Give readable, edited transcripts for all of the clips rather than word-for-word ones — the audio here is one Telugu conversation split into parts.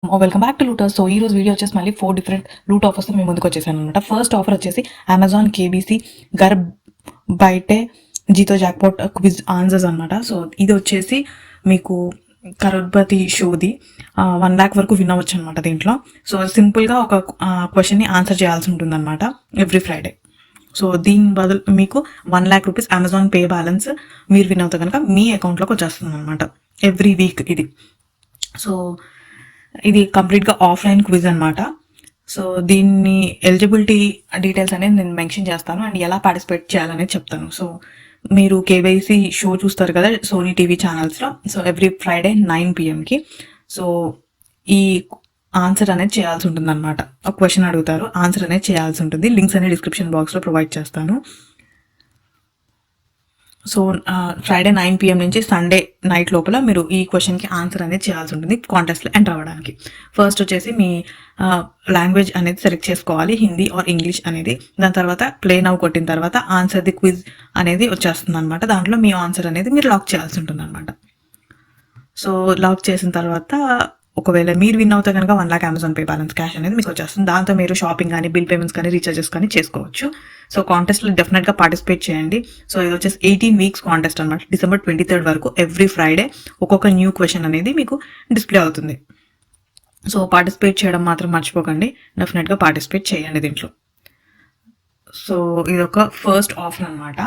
Welcome back to looters. So ఈ రోజు వీడియో వచ్చేసి మళ్ళీ 4 డిఫరెంట్ లూట్ ఆఫర్స్ మేము ముందుకు వచ్చేసాను అనమాట. ఫస్ట్ ఆఫర్ వచ్చేసి అమెజాన్ కేబీసీ గర్ బయటే జీతో జాక్పాట్ క్విజ్ ఆన్సర్స్ అనమాట. సో ఇది వచ్చేసి మీకు కరోడ్పతి షోది 1 lakh వరకు విన్ అవ్వచ్చు అనమాట దీంట్లో. సో సింపుల్గా ఒక క్వశ్చన్ని ఆన్సర్ చేయాల్సి ఉంటుంది అనమాట ఎవ్రీ ఫ్రైడే. సో దీని బదులు మీకు 1 lakh rupees Amazon pay balance మీరు విన్ అవుతే కనుక మీ అకౌంట్లోకి వచ్చేస్తుంది అనమాట ఎవ్రీ వీక్ ఇది. సో ఇది కంప్లీట్గా ఆఫ్లైన్ క్విజ్ అనమాట. సో దీన్ని ఎలిజిబిలిటీ డీటెయిల్స్ అనేది నేను మెన్షన్ చేస్తాను అండ్ ఎలా పార్టిసిపేట్ చేయాలనేది చెప్తాను. సో మీరు కేవైసీ షో చూస్తారు కదా సోనీ టీవీ ఛానల్స్లో. So every Friday 9 PM so ఈ ఆన్సర్ అనేది చేయాల్సి ఉంటుంది అనమాట. ఒక క్వశ్చన్ అడుగుతారు, ఆన్సర్ అనేది చేయాల్సి ఉంటుంది. లింక్స్ అనేది డిస్క్రిప్షన్ బాక్స్లో ప్రొవైడ్ చేస్తాను. సో ఫ్రైడే 9 PM నుంచి సండే నైట్ లోపల మీరు ఈ క్వశ్చన్కి ఆన్సర్ అనేది చేయాల్సి ఉంటుంది కాంటెస్ట్లో ఎంటర్ అవ్వడానికి. ఫస్ట్ వచ్చేసి మీ లాంగ్వేజ్ అనేది సెలెక్ట్ చేసుకోవాలి, హిందీ ఆర్ ఇంగ్లీష్ అనేది. దాని తర్వాత ప్లే నౌ కొట్టిన తర్వాత ఆన్సర్ ది క్విజ్ అనేది వచ్చేస్తుంది అనమాట. దాంట్లో మీ ఆన్సర్ అనేది మీరు లాక్ చేయాల్సి ఉంటుంది అనమాట. సో లాక్ చేసిన తర్వాత ఒకవేళ మీరు విన్ అవుతే కనుక 1 lakh Amazon pay balance cash అనేది మీకు వచ్చేస్తుంది. దాంతో మీరు షాపింగ్ కానీ బిల్ పేమెంట్స్ కానీ రీఛార్జెస్ కానీ చేసుకోవచ్చు. సో కాంటెస్ట్లో డెఫినెట్గా పార్టిసిపేట్ చేయండి. సో ఇది వచ్చేసి 18 weeks కాంటెస్ట్ అనమాట. December 23rd వరకు ఎవ్రీ ఫ్రైడే ఒక్కొక్క న్యూ క్వశ్చన్ అనేది మీకు డిస్ప్లే అవుతుంది. సో పార్టిసిపేట్ చేయడం మాత్రం మర్చిపోకండి, డెఫినెట్గా పార్టిసిపేట్ చేయండి దీంట్లో. సో ఇదొక ఫస్ట్ ఆఫర్ అనమాట.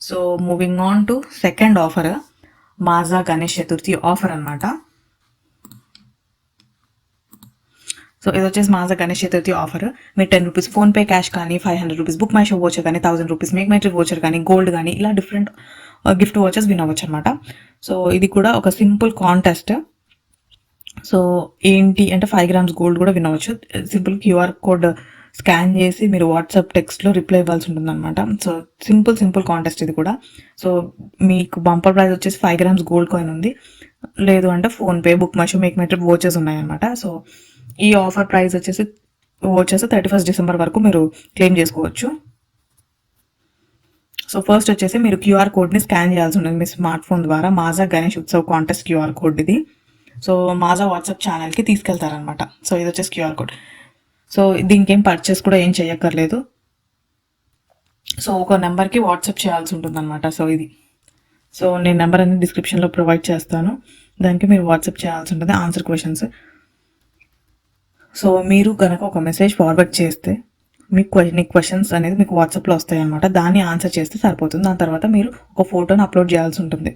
So moving on to second offer, Maaza Ganesh Chaturthi offer అనమాట. సో ఇది వచ్చేసి మాజా గణేష్ చతుర్థి ఆఫర్. మీరు 10 రూపీస్ ఫోన్పే క్యాష్ కానీ, 500 rupees book my show voucher కానీ, 1000 rupees make my trip voucher కానీ, గోల్డ్ కానీ ఇలా డిఫరెంట్ గిఫ్ట్ వోచర్స్ విన్ అవ్వచ్చు అనమాట. సో ఇది కూడా ఒక సింపుల్ కాంటెస్ట్. సో ఏంటి అంటే 5 grams గోల్డ్ కూడా విన్ అవ్వచ్చు. సింపుల్ QR కోడ్ స్కాన్ చేసి మీరు వాట్సాప్ టెక్స్ట్లో రిప్లై ఇవ్వాల్సి ఉంటుంది అనమాట. సో సింపుల్ కాంటెస్ట్ ఇది కూడా. సో మీకు బంపర్ ప్రైజ్ వచ్చేసి 5 grams గోల్డ్ కాయిన్ ఉంది, లేదు అంటే PhonePe book my show make my trip vouchers ఉన్నాయన్నమాట. సో ఈ ఆఫర్ ప్రైస్ వచ్చేసి 31st December వరకు మీరు క్లెయిమ్ చేసుకోవచ్చు. సో ఫస్ట్ వచ్చేసి మీరు QR కోడ్ని స్కాన్ చేయాల్సి ఉంటుంది మీ స్మార్ట్ ఫోన్ ద్వారా. Maaza Ganesh Utsav contest QR code ఇది. సో మాజా వాట్సాప్ ఛానల్కి తీసుకెళ్తారనమాట. సో ఇది వచ్చేసి QR కోడ్. సో దీనికి ఏం పర్చేస్ కూడా ఏం చేయక్కర్లేదు. సో ఒక నెంబర్కి వాట్సాప్ చేయాల్సి ఉంటుంది అనమాట. సో ఇది. సో నేను నెంబర్ అనేది డిస్క్రిప్షన్లో ప్రొవైడ్ చేస్తాను, దానికి మీరు వాట్సాప్ చేయాల్సి ఉంటుంది ఆన్సర్ క్వశ్చన్స్. సో మీరు కనుక ఒక మెసేజ్ ఫార్వర్డ్ చేస్తే మీకు క్వశ్చన్స్ అనేది మీకు వాట్సాప్లో వస్తాయి అనమాట. దాన్ని ఆన్సర్ చేస్తే సరిపోతుంది. దాని తర్వాత మీరు ఒక ఫోటోని అప్లోడ్ చేయాల్సి ఉంటుంది.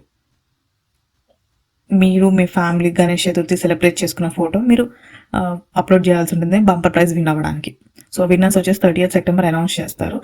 మీరు మీ ఫ్యామిలీ గణేష్ చతుర్థి సెలబ్రేట్ చేసుకున్న ఫోటో మీరు అప్లోడ్ చేయాల్సి ఉంటుంది బంపర్ ప్రైజ్ విన్ అవ్వడానికి. సో విన్నర్స్ వచ్చేసి 30th September అనౌన్స్ చేస్తారు.